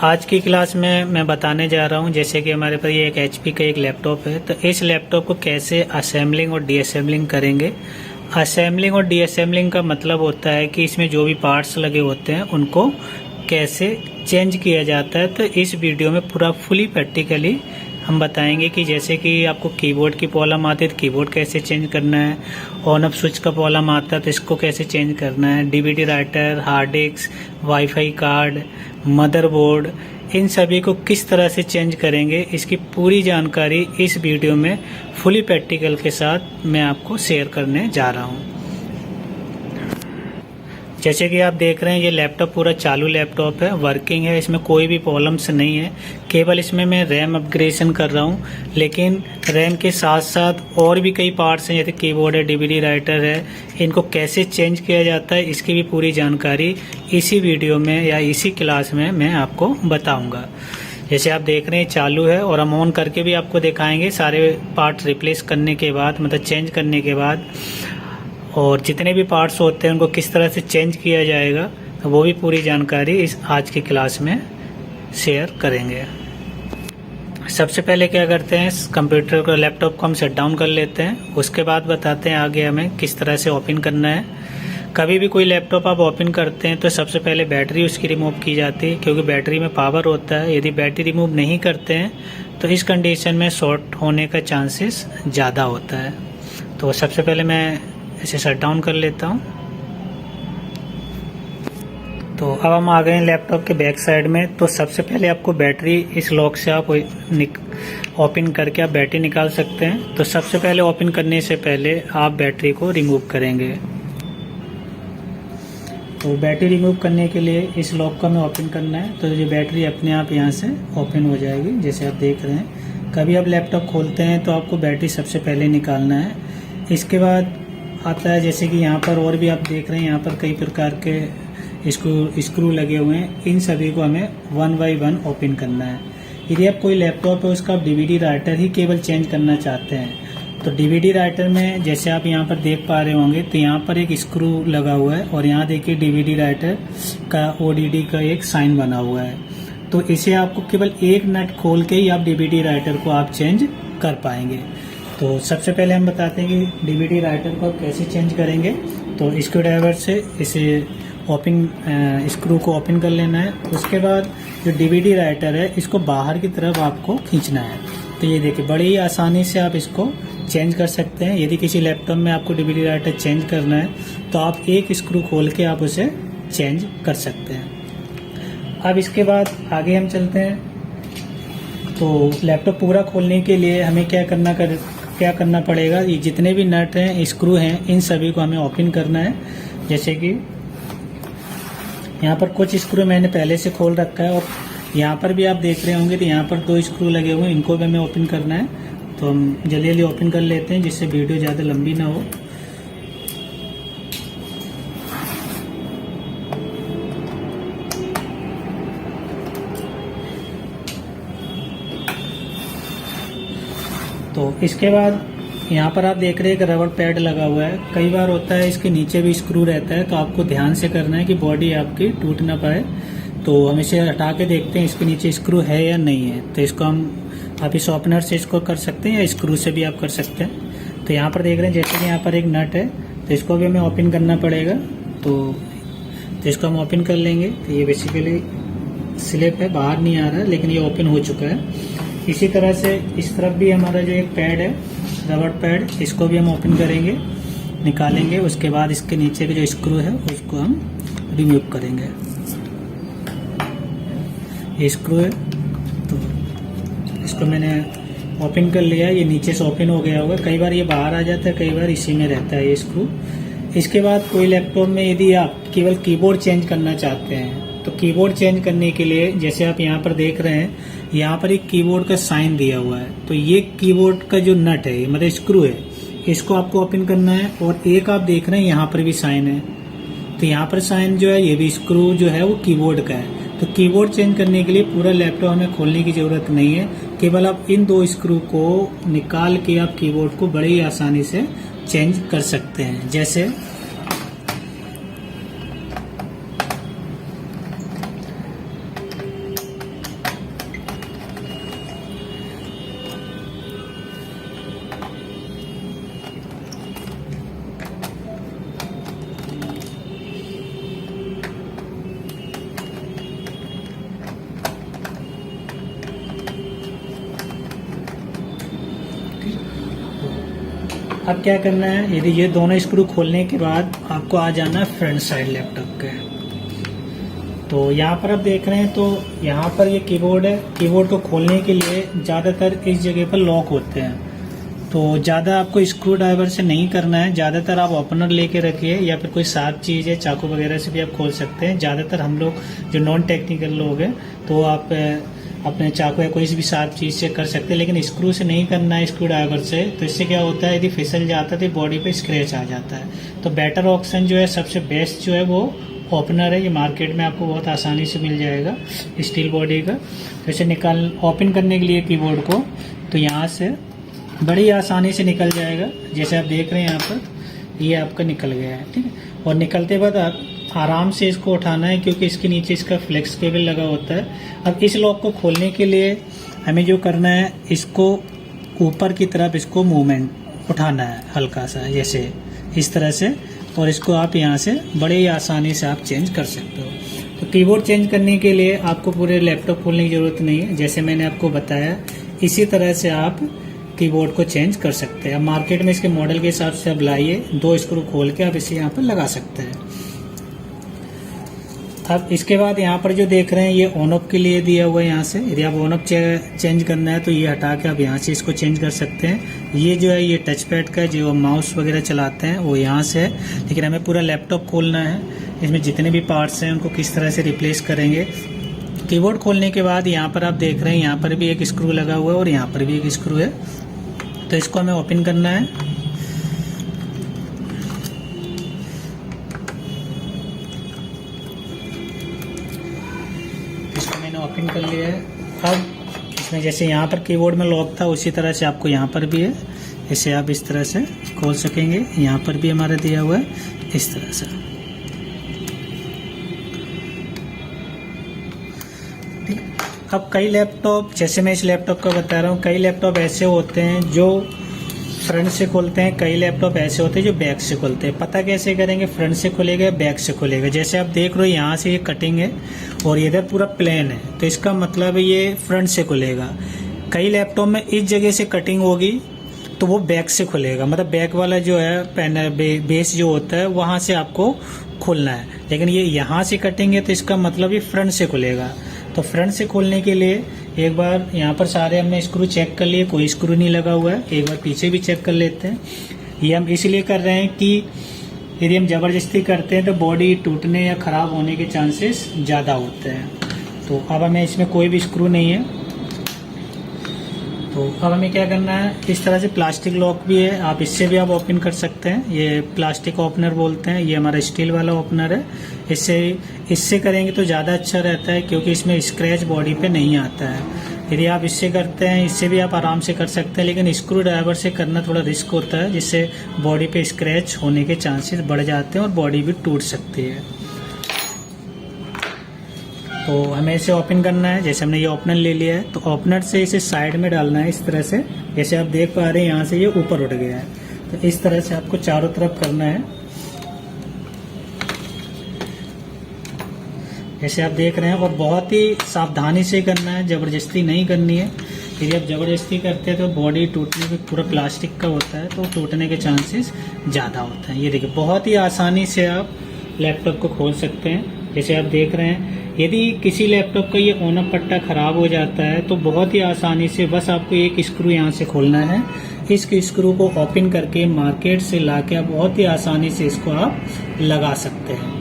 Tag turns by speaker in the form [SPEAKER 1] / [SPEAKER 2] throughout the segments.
[SPEAKER 1] आज की क्लास में मैं बताने जा रहा हूं, जैसे कि हमारे पास ये एक HP का एक लैपटॉप है, तो इस लैपटॉप को कैसे असेंबलिंग और डीअसेंबलिंग करेंगे। असेंबलिंग और डीअसेंबलिंग का मतलब होता है कि इसमें जो भी पार्ट्स लगे होते हैं उनको कैसे चेंज किया जाता है। तो इस वीडियो में पूरा फुली प्रैक्टिकली हम बताएंगे कि जैसे कि आपको कीबोर्ड की प्रॉब्लम आती है तो कीबोर्ड कैसे चेंज करना है, ऑन ऑफ स्विच का प्रॉब्लम आता है तो इसको कैसे चेंज करना है, DVD writer, hard disk, wifi card, motherboard, इन सभी को किस तरह से चेंज करेंगे, इसकी पूरी जानकारी इस वीडियो में फुली प्रैक्टिकल के साथ मैं आपको शेयर करने जा रहा हूँ। जैसे कि आप देख रहे हैं ये लैपटॉप पूरा चालू लैपटॉप है, वर्किंग है, इसमें कोई भी प्रॉब्लम्स नहीं है। केवल इसमें मैं रैम अपग्रेडेशन कर रहा हूँ, लेकिन रैम के साथ साथ और भी कई पार्ट्स हैं जैसे कीबोर्ड है, DVD राइटर है, इनको कैसे चेंज किया जाता है इसकी भी पूरी जानकारी इसी वीडियो में या इसी क्लास में मैं आपको बताऊँगा। जैसे आप देख रहे हैं चालू है और हम ऑन करके भी आपको दिखाएंगे सारे पार्ट्स रिप्लेस करने के बाद, मतलब चेंज करने के बाद, और जितने भी पार्ट्स होते हैं उनको किस तरह से चेंज किया जाएगा, तो वो भी पूरी जानकारी इस आज की क्लास में शेयर करेंगे। सबसे पहले क्या करते हैं, कंप्यूटर को, लैपटॉप को हम शट डाउन कर लेते हैं, उसके बाद बताते हैं आगे हमें किस तरह से ओपन करना है। कभी भी कोई लैपटॉप आप ओपन करते हैं तो सबसे पहले बैटरी उसकी रिमूव की जाती है, क्योंकि बैटरी में पावर होता है। यदि बैटरी रिमूव नहीं करते हैं तो इस कंडीशन में शॉर्ट होने का चांसेस ज़्यादा होता है। तो सबसे पहले मैं इसे शट डाउन कर लेता हूँ। तो अब हम आ गए हैं लैपटॉप के बैक साइड में। तो सबसे पहले आपको बैटरी, इस लॉक से आप ओपन करके आप बैटरी निकाल सकते हैं। तो सबसे पहले ओपन करने से पहले आप बैटरी को रिमूव करेंगे। तो बैटरी रिमूव करने के लिए इस लॉक को हमें ओपन करना है, तो ये बैटरी अपने आप यहाँ से ओपन हो जाएगी, जैसे आप देख रहे हैं। कभी आप लैपटॉप खोलते हैं तो आपको बैटरी सबसे पहले निकालना है। इसके बाद आता है जैसे कि यहाँ पर और भी आप देख रहे हैं, यहाँ पर कई प्रकार के स्क्रू लगे हुए हैं, इन सभी को हमें 1 बाय 1 ओपन करना है। यदि आप कोई लैपटॉप है उसका आप DVD राइटर ही केवल चेंज करना चाहते हैं तो DVD राइटर में जैसे आप यहाँ पर देख पा रहे होंगे, तो यहाँ पर एक स्क्रू लगा हुआ है और यहाँ देखिए DVD राइटर का ODD का एक साइन बना हुआ है। तो इसे आपको केवल एक नट खोल के ही आप DVD राइटर को आप चेंज कर पाएंगे। तो सबसे पहले हम बताते हैं कि DVD राइटर को कैसे चेंज करेंगे। तो स्क्रू ड्राइवर से इसे स्क्रू को ओपन कर लेना है। उसके बाद जो DVD राइटर है इसको बाहर की तरफ आपको खींचना है। तो ये देखिए बड़ी ही आसानी से आप इसको चेंज कर सकते हैं। यदि किसी लैपटॉप में आपको DVD राइटर चेंज करना है तो आप एक स्क्रू खोल के आप उसे चेंज कर सकते हैं। अब इसके बाद आगे हम चलते हैं। तो लैपटॉप पूरा खोलने के लिए हमें क्या करना पड़ेगा, ये जितने भी नट हैं, स्क्रू हैं, इन सभी को हमें ओपन करना है। जैसे कि यहाँ पर कुछ स्क्रू मैंने पहले से खोल रखा है और यहाँ पर भी आप देख रहे होंगे तो यहाँ पर 2 स्क्रू लगे हुए हैं, इनको भी हमें ओपन करना है। तो हम जल्दी जल्दी ओपन कर लेते हैं जिससे वीडियो ज़्यादा लंबी ना हो। तो इसके बाद यहाँ पर आप देख रहे हैं कि रबर पैड लगा हुआ है। कई बार होता है इसके नीचे भी स्क्रू रहता है, तो आपको ध्यान से करना है कि बॉडी आपकी टूट ना पाए। तो हम इसे हटा के देखते हैं इसके नीचे स्क्रू है या नहीं है। तो इसको आप इस ओपनर से इसको कर सकते हैं या स्क्रू से भी आप कर सकते हैं। तो यहाँ पर देख रहे हैं जैसे कि यहाँ पर एक नट है, तो इसको भी हमें ओपन करना पड़ेगा। तो इसको हम ओपन कर लेंगे। तो ये बेसिकली स्लिप है, बाहर नहीं आ रहा है, लेकिन ये ओपन हो चुका है। इसी तरह से इस तरफ भी हमारा जो एक पैड है, रबर पैड, इसको भी हम ओपन करेंगे, निकालेंगे। उसके बाद इसके नीचे के जो स्क्रू है उसको हम रिमूव करेंगे। ये स्क्रू है, तो इसको मैंने ओपन कर लिया है। ये नीचे से ओपन हो गया होगा, कई बार ये बाहर आ जाता है, कई बार इसी में रहता है ये स्क्रू। इसके बाद कोई लैपटॉप में यदि आप केवल कीबोर्ड चेंज करना चाहते हैं तो कीबोर्ड चेंज करने के लिए जैसे आप यहाँ पर देख रहे हैं, यहाँ पर एक कीबोर्ड का साइन दिया हुआ है। तो ये कीबोर्ड का जो नट है, मतलब स्क्रू है, इसको आपको ओपन करना है। और एक आप देख रहे हैं यहाँ पर भी साइन है, तो यहाँ पर साइन जो है, ये भी स्क्रू जो है वो कीबोर्ड का है। तो कीबोर्ड चेंज करने के लिए पूरा लैपटॉप हमें खोलने की जरूरत नहीं है, केवल आप इन 2 स्क्रू को निकाल के आप कीबोर्ड को बड़ी आसानी से चेंज कर सकते हैं। जैसे अब क्या करना है, यदि ये दोनों स्क्रू खोलने के बाद आपको आ जाना है फ्रंट साइड लैपटॉप के। तो यहाँ पर आप देख रहे हैं, तो यहाँ पर ये कीबोर्ड है। कीबोर्ड को खोलने के लिए ज़्यादातर इस जगह पर लॉक होते हैं, तो ज़्यादा आपको स्क्रू ड्राइवर से नहीं करना है। ज़्यादातर आप ओपनर लेके रखिए या फिर कोई शार्प चीज़ है, चाकू वगैरह से भी आप खोल सकते हैं। ज़्यादातर हम लोग जो नॉन टेक्निकल लोग हैं तो आप अपने चाकू या कोई भी शार्प चीज़ से कर सकते हैं, लेकिन स्क्रू से नहीं करना है, स्क्रू ड्राइवर से। तो इससे क्या होता है, यदि फिसल जाता है तो बॉडी पे स्क्रैच आ जाता है। तो बेटर ऑप्शन जो है, सबसे बेस्ट जो है वो ओपनर है। ये मार्केट में आपको बहुत आसानी से मिल जाएगा, स्टील बॉडी का। तो इसे ओपन करने के लिए कीबोर्ड को, तो यहाँ से बड़ी आसानी से निकल जाएगा। जैसे आप देख रहे हैं यहाँ पर ये आपका निकल गया है, ठीक है। और निकलते बाद आप आराम से इसको उठाना है, क्योंकि इसके नीचे इसका फ्लेक्स केबल लगा होता है। अब इस लॉक को खोलने के लिए हमें जो करना है, इसको ऊपर की तरफ इसको मूवमेंट उठाना है हल्का सा, जैसे इस तरह से। और इसको आप यहाँ से बड़े ही आसानी से आप चेंज कर सकते हो। तो कीबोर्ड चेंज करने के लिए आपको पूरे लैपटॉप खोलने की ज़रूरत नहीं है। जैसे मैंने आपको बताया, इसी तरह से आप कीबोर्ड को चेंज कर सकते हैं। अब मार्केट में इसके मॉडल के हिसाब से आप लाइए, 2 स्क्रू खोल के आप इसे यहाँ पर लगा सकते हैं। अब इसके बाद यहाँ पर जो देख रहे हैं, ये ऑन ऑफ के लिए दिया हुआ है। यहाँ से यदि आप ऑन ऑफ चेंज करना है तो ये हटा के आप यहाँ से इसको चेंज कर सकते हैं। ये जो है, ये टच पैड का जो माउस वगैरह चलाते हैं वो यहाँ से है, लेकिन हमें पूरा लैपटॉप खोलना है। इसमें जितने भी पार्ट्स हैं उनको किस तरह से रिप्लेस करेंगे। कीबोर्ड खोलने के बाद यहाँ पर आप देख रहे हैं, यहाँ पर भी एक स्क्रू लगा हुआ है और यहाँ पर भी एक स्क्रू है। तो इसको हमें ओपन करना है। इसको मैंने ओपन कर लिया है। अब इसमें जैसे यहाँ पर कीबोर्ड में लॉक था, उसी तरह से आपको यहाँ पर भी है। इसे आप इस तरह से खोल सकेंगे। यहाँ पर भी हमारा दिया हुआ है इस तरह से। अब कई लैपटॉप, जैसे मैं इस लैपटॉप का बता रहा हूँ, कई लैपटॉप ऐसे होते हैं जो फ्रंट से खोलते हैं, कई लैपटॉप ऐसे होते हैं जो बैक से खोलते हैं। पता कैसे करेंगे, फ्रंट से खोलेगा या बैक से खोलेगा। जैसे आप देख रहे हो, यहाँ से ये कटिंग है और इधर पूरा प्लेन है, तो इसका मतलब ये फ्रंट से खुलेगा। कई लैपटॉप में इस जगह से कटिंग होगी तो वो बैक से खुलेगा, मतलब बैक वाला जो है पैनल बेस जो होता है वहाँ से आपको खोलना है। लेकिन ये यहाँ से कटिंग है तो इसका मतलब ये फ्रंट से खुलेगा। तो फ्रंट से खोलने के लिए एक बार यहाँ पर सारे हमने स्क्रू चेक कर लिए, कोई स्क्रू नहीं लगा हुआ है। एक बार पीछे भी चेक कर लेते हैं। ये हम इसलिए कर रहे हैं कि यदि हम ज़बरदस्ती करते हैं तो बॉडी टूटने या ख़राब होने के चांसेस ज़्यादा होते हैं। तो अब हमें इसमें कोई भी स्क्रू नहीं है। तो अब हमें क्या करना है, इस तरह से प्लास्टिक लॉक भी है, आप इससे भी आप ओपन कर सकते हैं। ये प्लास्टिक ओपनर बोलते हैं, ये हमारा स्टील वाला ओपनर है। इससे करेंगे तो ज़्यादा अच्छा रहता है, क्योंकि इसमें स्क्रैच बॉडी पे नहीं आता है। यदि आप इससे करते हैं, इससे भी आप आराम से कर सकते हैं, लेकिन स्क्रू ड्राइवर से करना थोड़ा रिस्क होता है, जिससे बॉडी पे स्क्रैच होने के चांसेस बढ़ जाते हैं और बॉडी भी टूट सकती है। तो हमें इसे ओपन करना है। जैसे हमने ये ओपनर ले लिया है, तो ओपनर से इसे साइड में डालना है इस तरह से। जैसे आप देख पा रहे हैं, यहाँ से ये ऊपर उठ गया है, तो इस तरह से आपको चारों तरफ करना है। जैसे आप देख रहे हैं, और बहुत ही सावधानी से करना है, ज़बरदस्ती नहीं करनी है। यदि आप ज़बरदस्ती करते हैं तो बॉडी टूटने के, पूरा प्लास्टिक का होता है तो टूटने के चांसेस ज़्यादा होते हैं। ये देखिए, बहुत ही आसानी से आप लैपटॉप को खोल सकते हैं। जैसे आप देख रहे हैं, यदि किसी लैपटॉप का ये ऑन ऑफ पट्टा खराब हो जाता है तो बहुत ही आसानी से बस आपको एक स्क्रू यहाँ से खोलना है। इस स्क्रू को ओपन करके मार्केट से लाके आप बहुत ही आसानी से इसको आप लगा सकते हैं।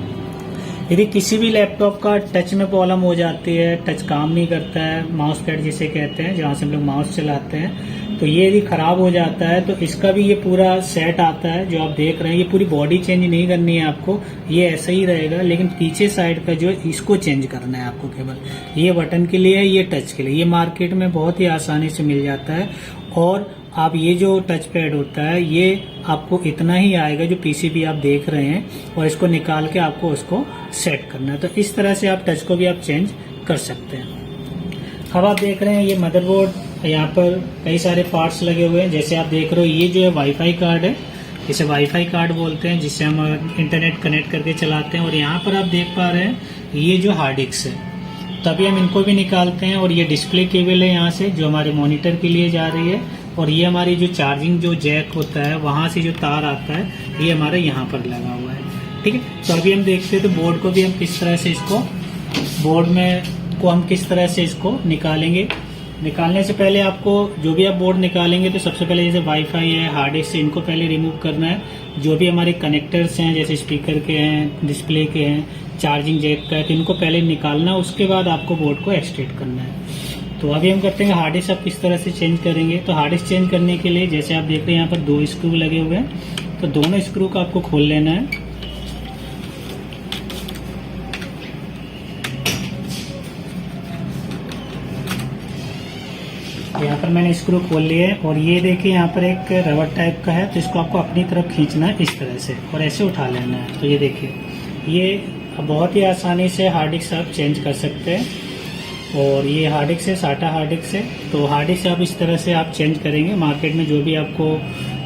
[SPEAKER 1] यदि किसी भी लैपटॉप का टच में प्रॉब्लम हो जाती है, टच काम नहीं करता है, माउस पैड जिसे कहते हैं, जहाँ से हम लोग माउस चलाते हैं, तो ये यदि खराब हो जाता है तो इसका भी ये पूरा सेट आता है जो आप देख रहे हैं। ये पूरी बॉडी चेंज नहीं करनी है आपको, ये ऐसा ही रहेगा, लेकिन पीछे साइड का जो है इसको चेंज करना है आपको। केवल ये बटन के लिए है, ये टच के लिए। ये मार्केट में बहुत ही आसानी से मिल जाता है। और आप ये जो टच पैड होता है, ये आपको इतना ही आएगा जो पीसीबी आप देख रहे हैं, और इसको निकाल के आपको उसको सेट करना है। तो इस तरह से आप टच को भी आप चेंज कर सकते हैं। अब आप देख रहे हैं, ये मदरबोर्ड, यहाँ पर कई सारे पार्ट्स लगे हुए हैं। जैसे आप देख रहे हो, ये जो है वाईफाई कार्ड है, इसे वाईफाई कार्ड बोलते हैं, जिससे हम इंटरनेट कनेक्ट करके चलाते हैं। और यहाँ पर आप देख पा रहे हैं, ये जो हार्ड डिस्क है, तभी हम इनको भी निकालते हैं। और ये डिस्प्ले केबल है यहाँ से, जो हमारे मॉनिटर के लिए जा रही है। और ये हमारी जो चार्जिंग जो जैक होता है वहाँ से जो तार आता है ये हमारा यहाँ पर लगा हुआ है। ठीक है, तो अभी हम देखते हैं तो बोर्ड को भी हम किस तरह से इसको बोर्ड में को हम किस तरह से इसको निकालेंगे। निकालने से पहले आपको जो भी आप बोर्ड निकालेंगे तो सबसे पहले जैसे वाईफाई है, हार्ड डिस्क से इनको पहले रिमूव करना है। जो भी हमारे कनेक्टर्स हैं जैसे स्पीकर के हैं, डिस्प्ले के हैं, चार्जिंग जैक का है, तो इनको पहले निकालना है, उसके बाद आपको बोर्ड को एक्सट्रेट करना है। तो अभी हम करते हैं हार्ड डिस्क आप किस तरह से चेंज करेंगे। तो हार्ड डिस्क चेंज करने के लिए जैसे आप देख रहे हैं यहाँ पर 2 स्क्रू लगे हुए हैं, तो दोनों स्क्रू को आपको खोल लेना है। यहाँ पर मैंने स्क्रू खोल लिए है और ये देखिए यहाँ पर एक रबर टाइप का है, तो इसको आपको अपनी तरफ खींचना है इस तरह से और ऐसे उठा लेना है। तो ये देखिए ये बहुत ही आसानी से हार्ड डिस्क आप चेंज कर सकते हैं। और ये हार्ड डिस्क से साटा हार्ड डिस्क से, तो हार्ड डिस्क आप इस तरह से आप चेंज करेंगे। मार्केट में जो भी आपको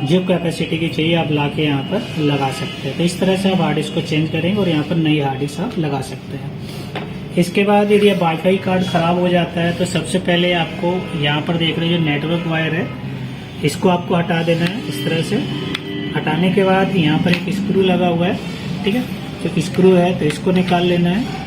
[SPEAKER 1] जो कैपेसिटी की चाहिए आप ला के यहाँ पर लगा सकते हैं। तो इस तरह से आप हार्ड डिस्क को चेंज करेंगे और यहाँ पर नई हार्ड डिस्क आप लगा सकते हैं। इसके बाद यदि वाईफाई कार्ड खराब हो जाता है तो सबसे पहले आपको यहाँ पर देख रहे हैं जो नेटवर्क वायर है इसको आपको हटा देना है इस तरह से। हटाने के बाद यहाँ पर एक स्क्रू लगा हुआ है, ठीक है, तो स्क्रू है तो इसको निकाल लेना है।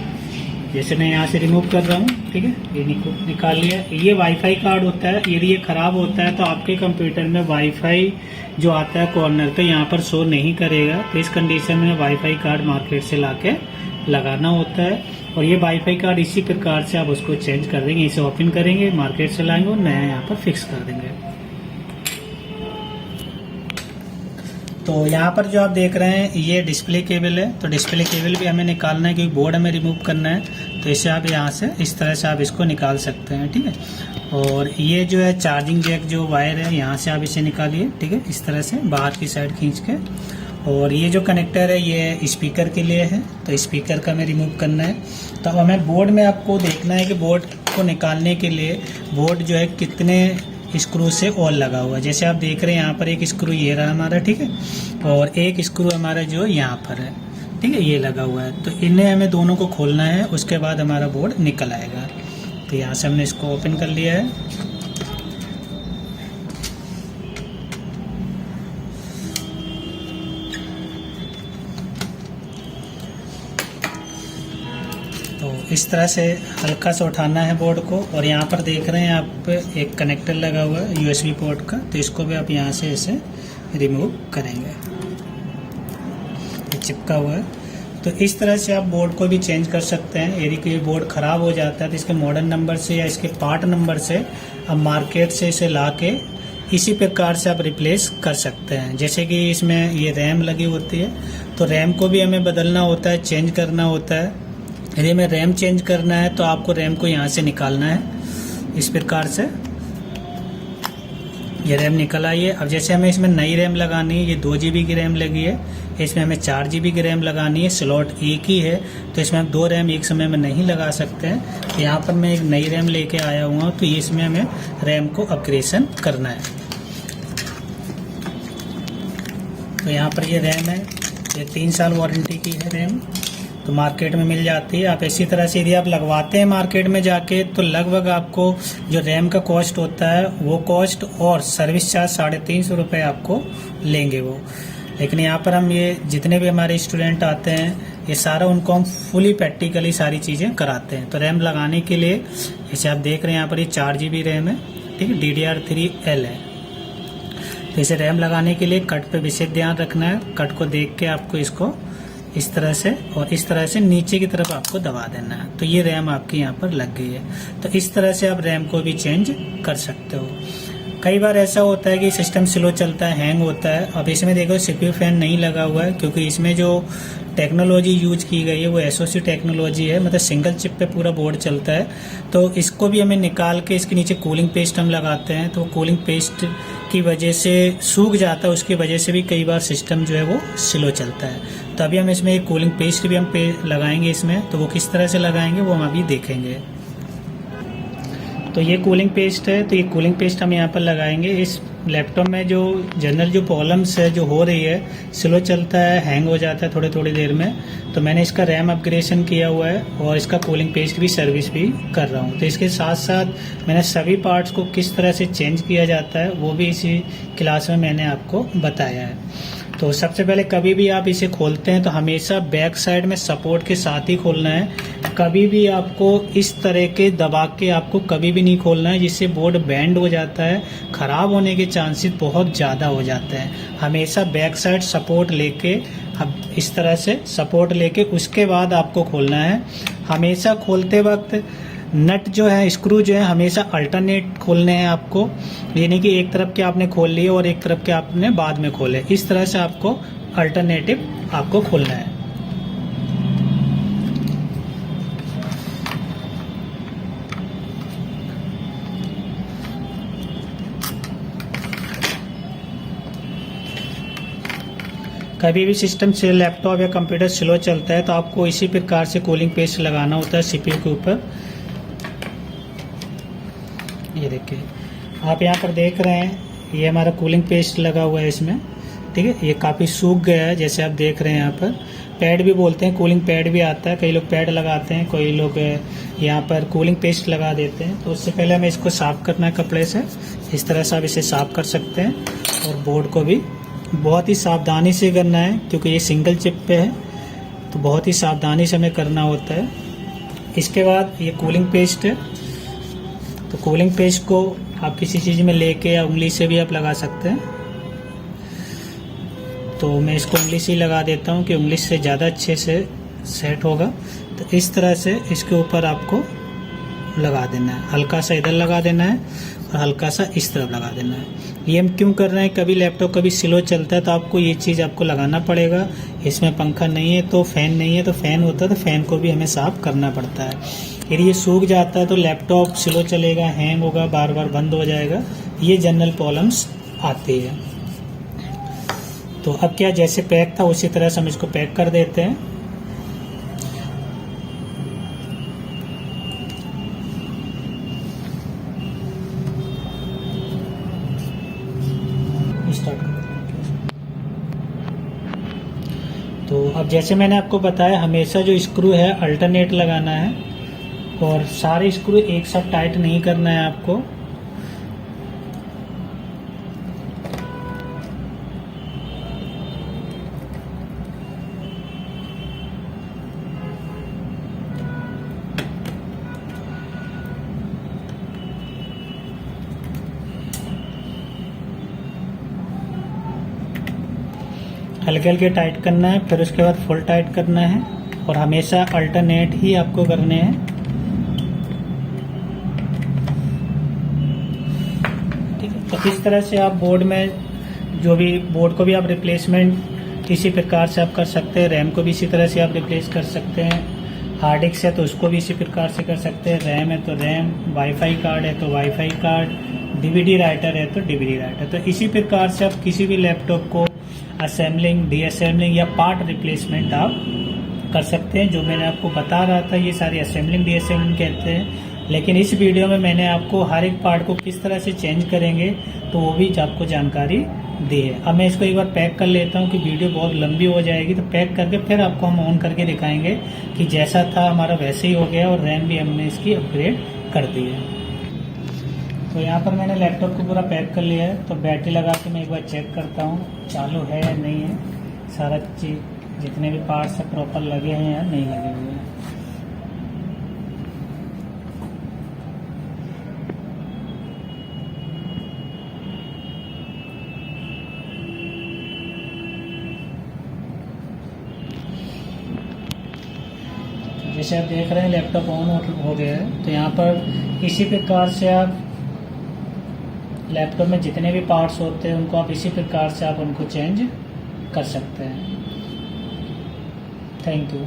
[SPEAKER 1] जैसे मैं यहाँ से रिमूव कर रहा हूँ, ठीक है, ये निकाल लिया। ये वाईफाई कार्ड होता है, यदि ये खराब होता है तो आपके कंप्यूटर में वाईफाई जो आता है कॉर्नर पे यहाँ पर शो नहीं करेगा। तो इस कंडीशन में वाईफाई कार्ड मार्केट से लाके लगाना होता है। और ये वाईफाई कार्ड इसी प्रकार से आप उसको चेंज कर देंगे, इसे ओपन करेंगे, मार्केट से लाएंगे और नया यहाँ पर फिक्स कर देंगे। तो यहाँ पर जो आप देख रहे हैं ये डिस्प्ले केबल है, तो डिस्प्ले केबल भी हमें निकालना है क्योंकि बोर्ड हमें रिमूव करना है। तो इसे आप यहाँ से इस तरह से आप इसको निकाल सकते हैं, ठीक है। और ये जो है चार्जिंग जैक जो वायर है यहाँ से आप इसे निकालिए, ठीक है, इस तरह से बाहर की साइड खींच के। और ये जो कनेक्टर है ये स्पीकर के लिए है, तो स्पीकर का हमें रिमूव करना है। तो अब हमें बोर्ड में आपको देखना है कि बोर्ड को निकालने के लिए बोर्ड जो है कितने स्क्रू से और लगा हुआ है। जैसे आप देख रहे हैं यहाँ पर एक स्क्रू ये रहा हमारा, ठीक है, और एक स्क्रू हमारा जो यहाँ पर है, ठीक है, ये लगा हुआ है। तो इन्हें हमें दोनों को खोलना है, उसके बाद हमारा बोर्ड निकल आएगा। तो यहाँ से हमने इसको ओपन कर लिया है। तो इस तरह से हल्का सा उठाना है बोर्ड को। और यहाँ पर देख रहे हैं आप एक कनेक्टर लगा हुआ है यूएसबी पोर्ट का, तो इसको भी आप यहाँ से इसे रिमूव करेंगे, ये चिपका हुआ है। तो इस तरह से आप बोर्ड को भी चेंज कर सकते हैं। यदि कोई बोर्ड ख़राब हो जाता है तो इसके मॉडल नंबर से या इसके पार्ट नंबर से आप मार्केट से इसे ला के इसी प्रकार से आप रिप्लेस कर सकते हैं। जैसे कि इसमें ये रैम लगी होती है, तो रैम को भी हमें बदलना होता है, चेंज करना होता है। यदि हमें रैम चेंज करना है तो आपको रैम को यहाँ से निकालना है इस प्रकार से। ये रैम निकल आई है। अब जैसे हमें इसमें नई रैम लगानी है, ये 2 GB की रैम लगी है, इसमें हमें 4 GB की रैम लगानी है। स्लॉट एक ही है तो इसमें हम 2 रैम एक समय में नहीं लगा सकते हैं। तो यहाँ पर मैं एक नई रैम लेके आया हुआ हूँ, तो इसमें हमें रैम को अपग्रेडेशन करना है। तो यहाँ पर ये रैम है, ये 3 साल वारंटी की है रैम, तो मार्केट में मिल जाती है। आप इसी तरह से यदि आप लगवाते हैं मार्केट में जाके तो लगभग आपको जो रैम का कॉस्ट होता है वो कॉस्ट और सर्विस चार्ज 350 रुपये आपको लेंगे वो। लेकिन यहाँ पर हम ये जितने भी हमारे स्टूडेंट आते हैं ये सारा उनको हम फुली प्रैक्टिकली सारी चीज़ें कराते हैं। तो रैम लगाने के लिए जैसे आप देख रहे हैं यहाँ पर ये 4 GB रैम है, ठीक है, DDR3L है। तो इसे रैम लगाने के लिए कट पे विशेष ध्यान रखना है। कट को देख के आपको इसको इस तरह से और इस तरह से नीचे की तरफ आपको दबा देना है। तो ये रैम आपकी यहाँ पर लग गई है। तो इस तरह से आप रैम को भी चेंज कर सकते हो। कई बार ऐसा होता है कि सिस्टम स्लो चलता है, हैंग होता है। अब इसमें देखो CPU फैन नहीं लगा हुआ है क्योंकि इसमें जो टेक्नोलॉजी यूज की गई है वो SoC टेक्नोलॉजी है, मतलब सिंगल चिप पे पूरा बोर्ड चलता है। तो इसको भी हमें निकाल के इसके नीचे कूलिंग पेस्ट हम लगाते हैं, तो कूलिंग पेस्ट की वजह से सूख जाता है, उसकी वजह से भी कई बार सिस्टम जो है वो स्लो चलता है। तो अभी हम इसमें एक कूलिंग पेस्ट भी हम लगाएंगे इसमें, तो वो किस तरह से लगाएंगे वो हम अभी देखेंगे। तो ये कूलिंग पेस्ट है, तो ये कूलिंग पेस्ट हम यहाँ पर लगाएंगे। इस लैपटॉप में जो जनरल जो प्रॉब्लम्स है जो हो रही है, स्लो चलता है, हैंग हो जाता है थोड़ी थोड़ी देर में, तो मैंने इसका रैम अपग्रेडेशन किया हुआ है और इसका कूलिंग पेस्ट भी सर्विस भी कर रहा हूँ। तो इसके साथ साथ मैंने सभी पार्ट्स को किस तरह से चेंज किया जाता है वो भी इसी क्लास में मैंने आपको बताया है। तो सबसे पहले कभी भी आप इसे खोलते हैं तो हमेशा बैक साइड में सपोर्ट के साथ ही खोलना है। कभी भी आपको इस तरह के दबा के आपको कभी भी नहीं खोलना है, जिससे बोर्ड बैंड हो जाता है, ख़राब होने के चांसेस बहुत ज़्यादा हो जाते हैं। हमेशा बैक साइड सपोर्ट लेके, अब इस तरह से सपोर्ट लेके उसके बाद आपको खोलना है। हमेशा खोलते वक्त नट जो है, स्क्रू जो है, हमेशा अल्टरनेट खोलने हैं आपको, यानी कि एक तरफ के आपने खोल लिए और एक तरफ के आपने बाद में खोले, इस तरह से आपको अल्टरनेटिव आपको खोलना है। कभी भी सिस्टम से लैपटॉप या कंप्यूटर स्लो चलता है तो आपको इसी प्रकार से कूलिंग पेस्ट लगाना होता है सीपीयू के ऊपर। ये देखिए, आप यहाँ पर देख रहे हैं ये हमारा कूलिंग पेस्ट लगा हुआ है इसमें, ठीक है। ये काफ़ी सूख गया है जैसे आप देख रहे हैं। यहाँ पर पैड भी बोलते हैं, कूलिंग पैड भी आता है, कई लोग पैड लगाते हैं, कोई लोग यहाँ पर कूलिंग पेस्ट लगा देते हैं। तो उससे पहले हमें इसको साफ़ करना है कपड़े से, इस तरह से आप इसे साफ़ कर सकते हैं। और बोर्ड को भी बहुत ही सावधानी से करना है क्योंकि ये सिंगल चिप पे है, तो बहुत ही सावधानी से हमें करना होता है। इसके बाद ये कूलिंग पेस्ट है, तो कूलिंग पेस्ट को आप किसी चीज़ में लेके या उंगली से भी आप लगा सकते हैं। तो मैं इसको उंगली से ही लगा देता हूँ कि उंगली से ज़्यादा अच्छे से सेट होगा। तो इस तरह से इसके ऊपर आपको लगा देना है, हल्का सा इधर लगा देना है और हल्का सा इस तरफ लगा देना है। ये हम क्यों कर रहे हैं, कभी लैपटॉप कभी स्लो चलता है तो आपको ये चीज़ आपको लगाना पड़ेगा। इसमें पंखा नहीं है तो फैन नहीं है, तो फैन होता है तो फैन को भी हमें साफ़ करना पड़ता है। यदि ये सूख जाता है तो लैपटॉप स्लो चलेगा, हैंग होगा, बार बार बंद हो जाएगा, ये जनरल प्रॉब्लम्स आती है। तो अब क्या, जैसे पैक था उसी तरह से हम इसको पैक कर देते हैं। तो अब जैसे मैंने आपको बताया, हमेशा जो स्क्रू है अल्टरनेट लगाना है और सारे स्क्रू एक साथ टाइट नहीं करना है आपको। हल्के हल्के टाइट करना है, फिर उसके बाद फुल टाइट करना है और हमेशा अल्टरनेट ही आपको करने हैं। ठीक है, तो इस तरह से आप बोर्ड में जो भी, बोर्ड को भी आप रिप्लेसमेंट इसी प्रकार से आप कर सकते हैं, रैम को भी इसी तरह से आप रिप्लेस कर सकते हैं, हार्ड डिस्क है तो उसको भी इसी प्रकार से कर सकते हैं, रैम है तो रैम, वाईफाई कार्ड है तो वाईफाई कार्ड, डीवीडी राइटर है तो डीवीडी राइटर। तो इसी प्रकार से आप किसी भी लैपटॉप को असेंबलिंग, डीअसेंबलिंग या पार्ट रिप्लेसमेंट आप कर सकते हैं। जो मैंने आपको बता रहा था ये सारी असेंबलिंग डीअसेंबलिंग कहते हैं, लेकिन इस वीडियो में मैंने आपको हर एक पार्ट को किस तरह से चेंज करेंगे तो वो भी आपको जानकारी दी है। अब मैं इसको एक बार पैक कर लेता हूँ कि वीडियो बहुत लंबी हो जाएगी, तो पैक करके फिर आपको हम ऑन करके दिखाएंगे कि जैसा था हमारा वैसे ही हो गया और रैम भी हमने इसकी अपग्रेड कर दी है। तो यहाँ पर मैंने लैपटॉप को पूरा पैक कर लिया है, तो बैटरी लगा के मैं एक बार चेक करता हूँ चालू है या नहीं है। सारा चीज जितने भी पार्ट्स है प्रॉपर लगे हैं या नहीं लगे हुए हैं। जैसे आप देख रहे हैं लैपटॉप ऑन हो गया है। तो यहाँ पर इसी प्रकार से आप लैपटॉप में जितने भी पार्ट्स होते हैं उनको आप इसी प्रकार से आप उनको चेंज कर सकते हैं। Thank you.